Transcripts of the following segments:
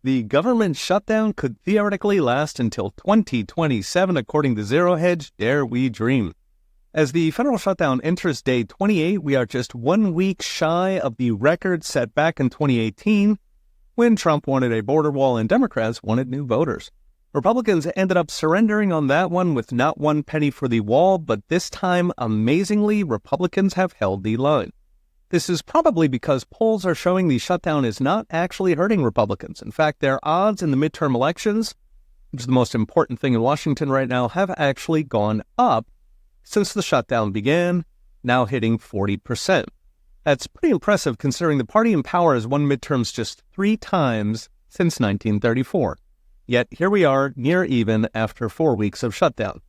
The government shutdown could theoretically last until 2027, according to Zero Hedge. Dare we dream? As the federal shutdown enters day 28, we are just 1 week shy of the record set back in 2018 when Trump wanted a border wall and Democrats wanted new voters. Republicans ended up surrendering on that one with not one penny for the wall, but this time, amazingly, Republicans have held the line. This is probably because polls are showing the shutdown is not actually hurting Republicans. In fact, their odds in the midterm elections, which is the most important thing in Washington right now, have actually gone up since the shutdown began, now hitting 40%. That's pretty impressive considering the party in power has won midterms just 3 times since 1934. Yet here we are, near even after 4 weeks of shutdown.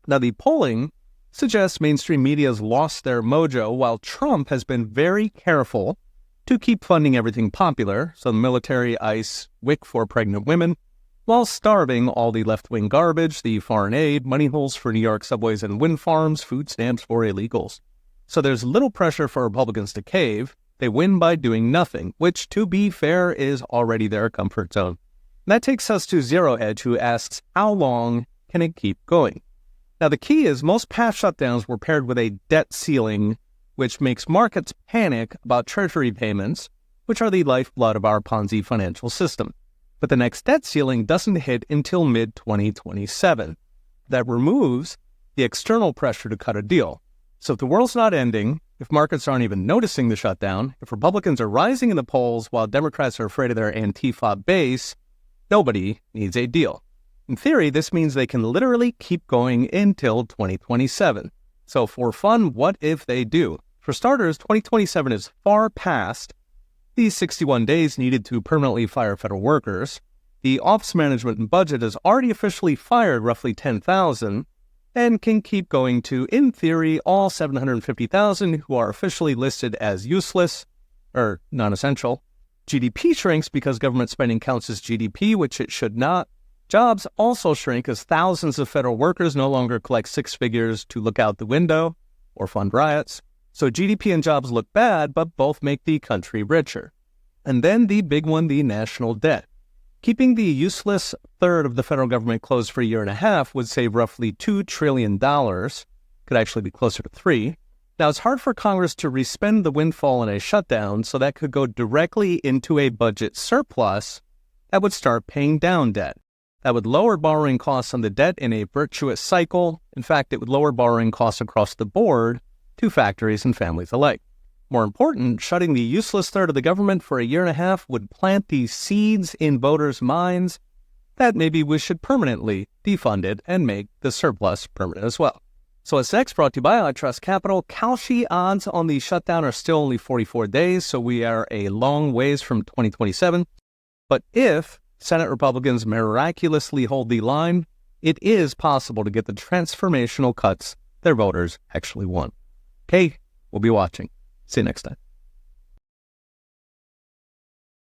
Now, the polling suggests mainstream media has lost their mojo, while Trump has been very careful to keep funding everything popular, so the military, ICE, WIC for pregnant women, while starving all the left-wing garbage, the foreign aid, money holes for New York subways and wind farms, food stamps for illegals. So there's little pressure for Republicans to cave. They win by doing nothing, which, to be fair, is already their comfort zone. And that takes us to Zero Hedge, who asks, how long can it keep going? Now, the key is most past shutdowns were paired with a debt ceiling, which makes markets panic about Treasury payments, which are the lifeblood of our Ponzi financial system. But the next debt ceiling doesn't hit until mid-2027. That removes the external pressure to cut a deal. So if the world's not ending, if markets aren't even noticing the shutdown, if Republicans are rising in the polls while Democrats are afraid of their Antifa base, nobody needs a deal. In theory, this means they can literally keep going until 2027. So for fun, what if they do? For starters, 2027 is far past these 61 days needed to permanently fire federal workers. The Office Management and Budget has already officially fired roughly 10,000 and can keep going to, in theory, all 750,000 who are officially listed as useless or non-essential. GDP shrinks because government spending counts as GDP, which it should not. Jobs also shrink as thousands of federal workers no longer collect 6 figures to look out the window or fund riots. So GDP and jobs look bad, but both make the country richer. And then the big one, the national debt. Keeping the useless third of the federal government closed for a year and a half would save roughly $2 trillion. Could actually be closer to 3. Now, it's hard for Congress to respend the windfall in a shutdown, so that could go directly into a budget surplus that would start paying down debt. That would lower borrowing costs on the debt in a virtuous cycle. In fact, it would lower borrowing costs across the board to factories and families alike. More important, shutting the useless third of the government for a year and a half would plant these seeds in voters' minds that maybe we should permanently defund it and make the surplus permanent as well. So what's next? Brought to you by I Trust Capital. Kalshi odds on the shutdown are still only 44 days, so we are a long ways from 2027. But if Senate Republicans miraculously hold the line, it is possible to get the transformational cuts their voters actually want. Okay, we'll be watching. See you next time.